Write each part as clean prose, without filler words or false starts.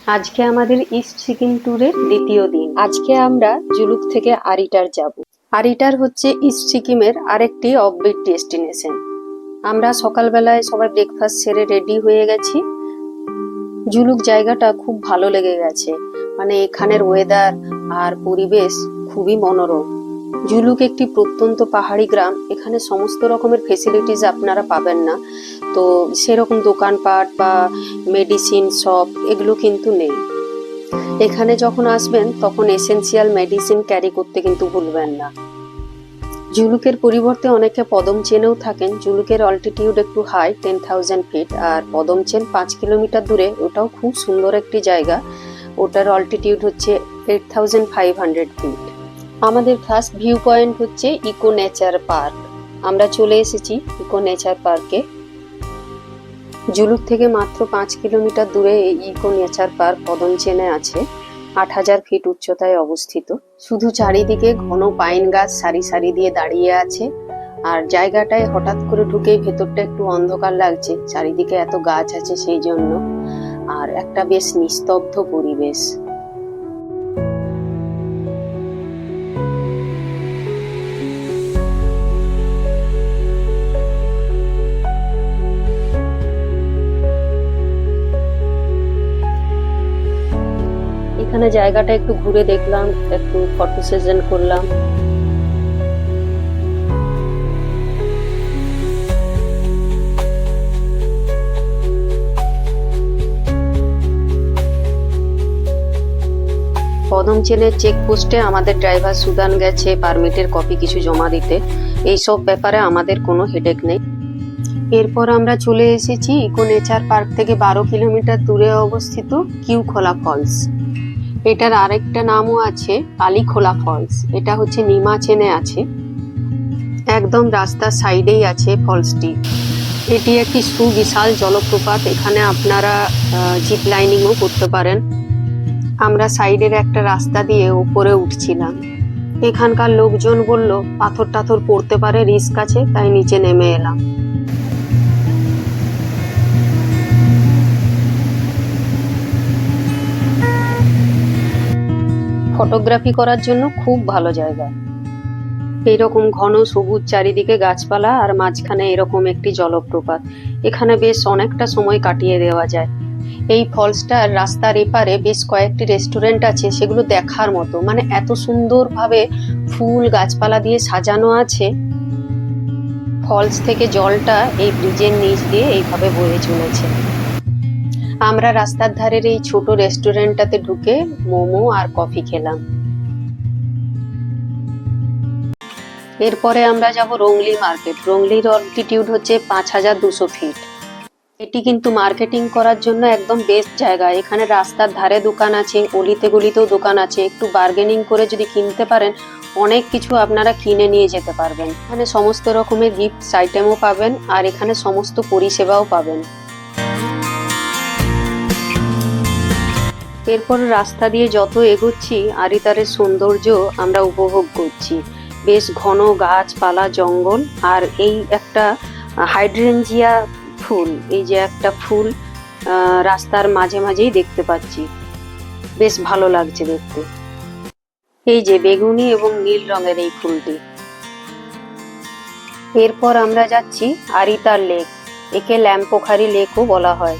আজকে আমাদের ইস্ট সিকিম ট্যুরের দ্বিতীয় দিন। আজকে আমরা জুলুক থেকে আরিটার যাব। আরিটার হচ্ছে ইস্ট সিকিমের আরেকটি অফবিট ডেস্টিনেশন। আমরা সকালবেলায় সবাই ব্রেকফাস্ট সেরে রেডি হয়ে গেছি। জুলুক জায়গাটা খুব ভালো লেগে গেছে, মানে এখানের ওয়েদার আর পরিবেশ খুবই মনোরম। জুলুক একটি প্রত্যন্ত পাহাড়ি গ্রাম, এখানে সমস্ত রকমের ফেসিলিটিস আপনারা পাবেন না, তো সেরকম দোকানপাট বা মেডিসিন শপ এগুলো কিন্তু নেই। এখানে যখন আসবেন তখন এসেনশিয়াল মেডিসিন ক্যারি করতে কিন্তু ভুলবেন না। জুলুকের পরিবর্তে অনেকে পদমচেনেও থাকেন। জুলুকের অল্টিটিউড একটু হাই, 10,000 ফিট, আর পদমচেন 5 কিলোমিটার দূরে, ওটাও খুব সুন্দর একটি জায়গা। ওটার অল্টিটিউড হচ্ছে 8,500 ফিট। আমাদের ফার্স্ট ভিউ পয়েন্ট হচ্ছে ইকো নেচার পার্ক। আমরা চলে এসেছি ইকো নেচার পার্কে। জুলুক থেকে মাত্র 5 কিলোমিটার দূরে এই ইকো নেচার পার্ক পদমচেনে আছে। 8,000 ফিট উচ্চতায় অবস্থিত। শুধু চারিদিকে ঘন পাইন গাছ সারি সারি দিয়ে দাঁড়িয়ে আছে, আর জায়গাটায় হঠাৎ করে ঢুকেই ভেতরটা একটু অন্ধকার লাগছে, চারিদিকে এত গাছ আছে সেই জন্য, আর একটা বেশ নিস্তব্ধ পরিবেশ। এখানে জায়গাটা একটু ঘুরে দেখলাম, একটু ফটো সেশন করলাম। পদমচেনের চেকপোস্টে আমাদের ড্রাইভার সুদান গেছে পারমিটের কপি কিছু জমা দিতে। এইসব ব্যাপারে আমাদের কোনো হেডেক নেই। এরপর আমরা চলে এসেছি ইকো নেচার পার্ক থেকে 12 কিলোমিটার দূরে অবস্থিত কিউখোলা ফলস। এটার আরেকটা নামও আছে কালীখোলা ফলস। এটা হচ্ছে নিমাচেনে আছে, একদম রাস্তার সাইডেই আছে ফলসটি। এটি একটি সুবিশাল জলপ্রপাত, এখানে আপনারা জিপ লাইনিংও করতে পারেন। আমরা সাইডের একটা রাস্তা দিয়ে উপরে উঠছিলাম। এখানকার লোকজন বলল পাথর টাথর পড়তে পারে, রিস্ক আছে, তাই নিচে নেমে এলাম। ফটোগ্রাফি করার জন্য খুব ভালো জায়গা। এইরকম ঘন সবুজ চারিদিকে গাছপালা, আর মাঝখানে এরকম একটি জলপ্রপাত। এখানে বেশ অনেকটা সময় কাটিয়ে দেওয়া যায়। এই ফলসটার রাস্তার এপারে বেশ কয়েকটি রেস্টুরেন্ট আছে, সেগুলো দেখার মতো, মানে এত সুন্দরভাবে ফুল গাছপালা দিয়ে সাজানো আছে। ফলস থেকে জলটা এই ব্রিজের নিচ দিয়ে এইভাবে বয়ে চলেছে। আমরা রাস্তার ধারের এই ছোট রেস্টুরেন্টটাতে ঢুকে মোমো আর কফি খেলাম। এরপরে আমরা যাব রংলি মার্কেট। রংলির অল্টিটিউড হচ্ছে 5,200 ফিট। এটি কিন্তু মার্কেটিং করার জন্য একদম বেস্ট জায়গা। এখানে রাস্তার ধারে দোকান আছে, অলিতে গলিতেও দোকান আছে। একটু বার্গেনিং করে যদি কিনতে পারেন, অনেক কিছু আপনারা কিনে নিয়ে যেতে পারবেন। এখানে সমস্ত রকমের গিফটস আইটেমও পাবেন, আর এখানে সমস্ত পরিষেবাও পাবেন। এরপর রাস্তা দিয়ে যত এগোচ্ছি আরিতারের সৌন্দর্য আমরা উপভোগ করছি। বেশ ঘন গাছপালা, জঙ্গল, আর এই একটা হাইড্রেঞ্জিয়া ফুল, এই যে একটা ফুল রাস্তার মাঝে মাঝেই দেখতে পাচ্ছি, বেশ ভালো লাগছে দেখতে। এই যে বেগুনি এবং নীল রঙের এই ফুলটি। এরপর আমরা যাচ্ছি আরিতার লেক। একে ল্যাম্পোখারি লেকও বলা হয়।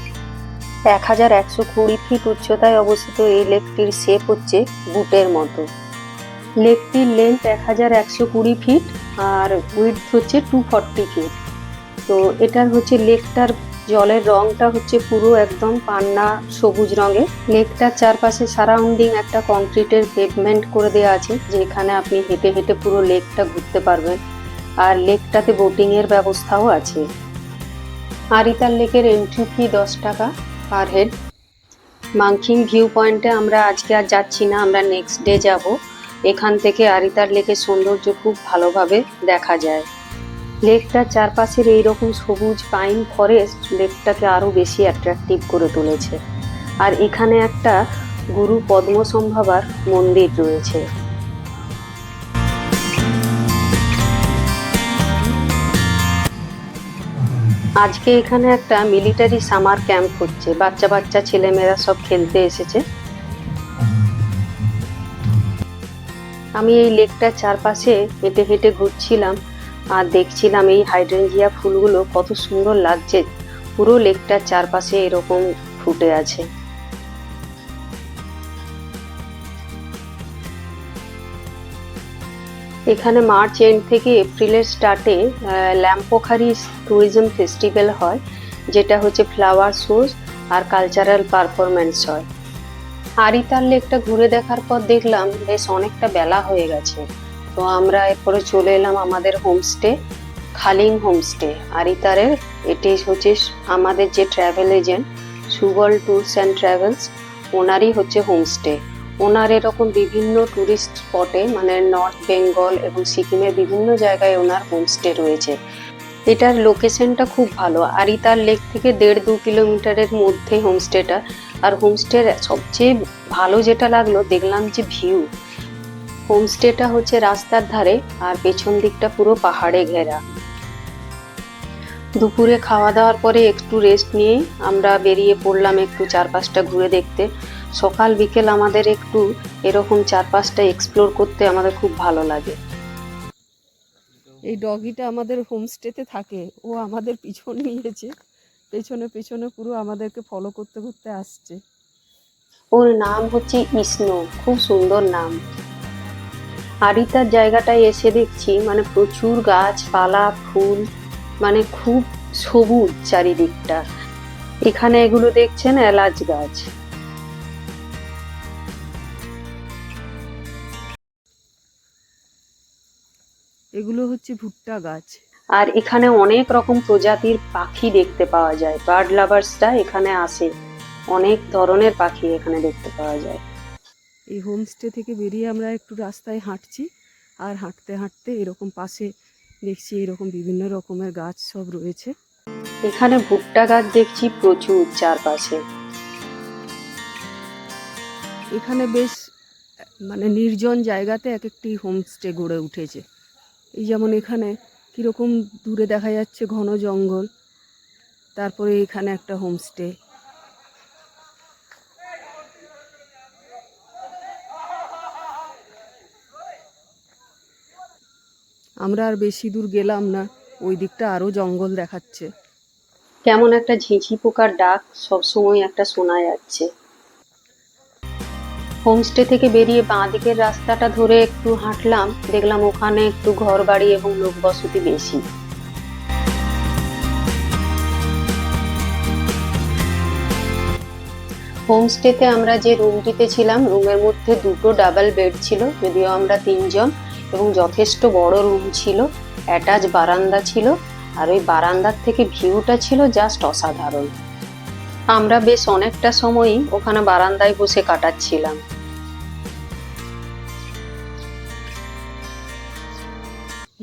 1,120 ফিট উচ্চতায় অবস্থিত এই লেকটির শেপ হচ্ছে বুটের মতো। লেকটির লেন্থ 1,120 ফিট আর উইডথ হচ্ছে 240 ফিট। তো এটার হচ্ছে লেকটার জলের রংটা হচ্ছে পুরো একদম পান্না সবুজ রঙের। লেকটার চারপাশে সারাউন্ডিং একটা কংক্রিটের পেভমেন্ট করে দেওয়া আছে, যেখানে আপনি হেঁটে হেঁটে পুরো লেকটা ঘুরতে পারবেন। আর লেকটাতে বোটিং এর ব্যবস্থাও আছে। আরিতার লেকের এন্ট্রি ফি 10 টাকা পার হেড। মাংখিং ভিউ পয়েন্টে আমরা আজকে আর যাচ্ছি না, আমরা নেক্সট ডে যাব। এখান থেকে আরিতার লেকের সৌন্দর্য খুব ভালোভাবে দেখা যায়। লেকটার চারপাশের এইরকম সবুজ পাইন ফরেস্ট লেকটাকে আরো বেশি অ্যাট্রাকটিভ করে তুলেছে। আর এখানে একটা গুরু পদ্মসম্ভবার মন্দির রয়েছে। আজকে এখানে একটা মিলিটারি সামার ক্যাম্প হচ্ছে, বাচ্চা বাচ্চা ছেলেমেয়েরা সব খেলতে এসেছে। আমি এই লেকটার চারপাশে হেঁটে হেঁটে ঘুরছিলাম আর দেখছিলাম এই হাইড্রেঞ্জিয়া ফুলগুলো কত সুন্দর লাগছে। পুরো লেকটার চারপাশে এরকম ফুটে আছে। এখানে মার্চ এন্ড থেকে এপ্রিলের স্টার্টে ল্যাম্পোখারি ট্যুরিজম ফেস্টিভ্যাল হয়, যেটা হচ্ছে ফ্লাওয়ার শোজ আর কালচারাল পারফরমেন্স হয়। আরিতার লেকটা ঘুরে দেখার পর দেখলাম বেশ অনেকটা বেলা হয়ে গেছে, তো আমরা এরপরে চলে এলাম আমাদের হোমস্টে, খালিং হোমস্টে আরিতারের। এটি হচ্ছে আমাদের যে travel agent Subal tours and travels, ওনারই হচ্ছে হোমস্টে। ওনার এরকম বিভিন্ন ট্যুরিস্ট স্পটে মানে নর্থ বেঙ্গল এবং সিকিমের বিভিন্ন জায়গায় ওনার হোমস্টে রয়েছে। এটার লোকেশনটা খুব ভালো, আরিতার লেক থেকে 1.5-2 কিলোমিটারের মধ্যে হোমস্টেটা। আর হোমস্টের সবচেয়ে ভালো যেটা লাগলো দেখলাম যে ভিউ। হোমস্টেটা হচ্ছে রাস্তার ধারে আর পেছন দিকটা পুরো পাহাড়ে ঘেরা। দুপুরে খাওয়া দাওয়ার পরে একটু রেস্ট নিয়ে আমরা বেরিয়ে পড়লাম একটু চারপাশটা ঘুরে দেখতে। সকাল বিকেল আমাদের একটু এরকম চারপাশটা এক্সপ্লোর করতে আমাদের খুব ভালো লাগে। এই ডগিটা আমাদের হোমস্টেতে থাকে, ও আমাদের পিছন নিয়েছে, পেছনে পেছনে পুরো আমাদেরকে ফলো করতে করতে আসছে। ওর নাম হচ্ছে ইসনো, খুব সুন্দর নাম। আরিতার জায়গাটায় এসে দেখছি মানে প্রচুর গাছপালা, ফুল, মানে খুব সবুজ চারিদিকটা। এখানে এগুলো দেখছেন এলাচ গাছ। এগুলো হচ্ছে ভুট্টা গাছ। আর এখানে অনেক রকম প্রজাতির পাখি দেখতে পাওয়া যায়। বার্ড লাভার্সরা এখানে আসে, অনেক ধরনের পাখি এখানে দেখতে পাওয়া যায়। এই হোমস্টে থেকে বেরিয়ে আমরা একটু রাস্তায় হাঁটছি, আর হাঁটতে হাঁটতে এরকম পাশে দেখছি এরকম বিভিন্ন রকমের গাছ সব রয়েছে। এখানে ভুট্টা গাছ দেখছি প্রচুর চারপাশে। এখানে বেশ মানে নির্জন জায়গাতে এক একটি হোমস্টে গড়ে উঠেছে। এই যেমন এখানে কীরকম দূরে দেখা যাচ্ছে ঘন জঙ্গল, তারপরে এখানে একটা হোমস্টে। আমরা আর বেশি দূর গেলাম না, ওই দিকটা আরও জঙ্গল দেখাচ্ছে। কেমন একটা ঝিঝি পোকার ডাক সবসময় একটা শোনা যাচ্ছে। হোমস্টে থেকে বেরিয়ে বাঁ দিকের রাস্তাটা ধরে একটু হাঁটলাম, দেখলাম ওখানে একটু ঘর বাড়ি এবং লোকবসতি বেশি। হোমস্টেতে আমরা যে রুমটিতে ছিলাম, রুমের মধ্যে 2টো ডাবল বেড ছিল, যদিও আমরা 3 জন, এবং যথেষ্ট বড় রুম ছিল। অ্যাটাচ বারান্দা ছিল, আর ওই বারান্দার থেকে ভিউটা ছিল জাস্ট অসাধারণ। আমরা বেশ অনেকটা সময়ই ওখানে বারান্দায় বসে কাটাচ্ছিলাম।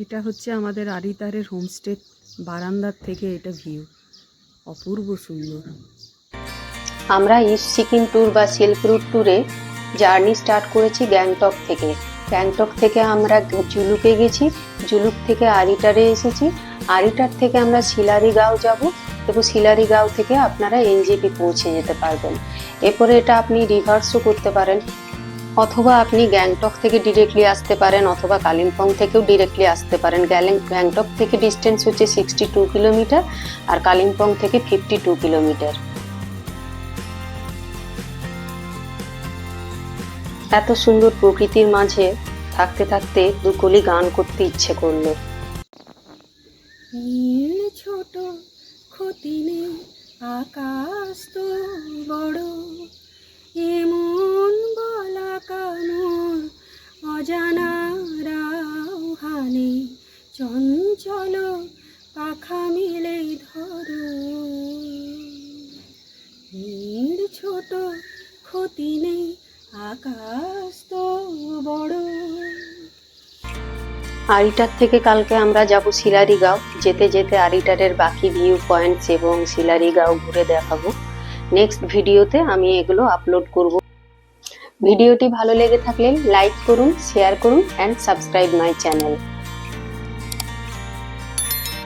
এটা হচ্ছে আমাদের আরিতারের হোমস্টে বারান্দার থেকে এটা ভিউ, অপূর্ব সুন্দর। আমরা ইস্ট সিকিম ট্যুর বা সিল্ক রুট ট্যুরে জার্নি স্টার্ট করেছি গ্যাংটক থেকে। গ্যাংটক থেকে আমরা জুলুকে গেছি, জুলুক থেকে আরিটারে এসেছি, আরিটার থেকে আমরা শিলারিগাঁও যাব, এবং শিলারিগাঁও থেকে আপনারা এনজেপি পৌঁছে যেতে পারবেন। এরপরে এটা আপনি রিভার্সও করতে পারেন, অথবা আপনি গ্যাংটক থেকে ডিরেক্টলি আসতে পারেন, অথবা কালিম্পং থেকেও ডিরেক্টলি আসতে পারেন। গ্যাংটক থেকে ডিস্টেন্স হচ্ছে 62 কিলোমিটার আর কালিম্পং থেকে 52 কিলোমিটার। এত সুন্দর প্রকৃতির মাঝে থাকতে থাকতে দুকলি গান করতে ইচ্ছে করলো। ছোট ক্ষতি নেই, আকাশ তো বড়, এমন বলা কামর অজানা রাউহানে, চঞ্চল পাখা মিলে ধরো। ছোট ক্ষতি নেই, আকাশ তো বড়। আরিটার থেকে কালকে আমরা যাব শিলারিগাঁও। যেতে যেতে আরিটারের বাকি ভিউ পয়েন্টস এবং শিলারিগাঁও ঘুরে দেখাবো। নেক্সট ভিডিওতে আমি এগুলো আপলোড করব। ভিডিওটি ভালো লেগে থাকলে লাইক করুন, শেয়ার করুন অ্যান্ড সাবস্ক্রাইব মাই চ্যানেল।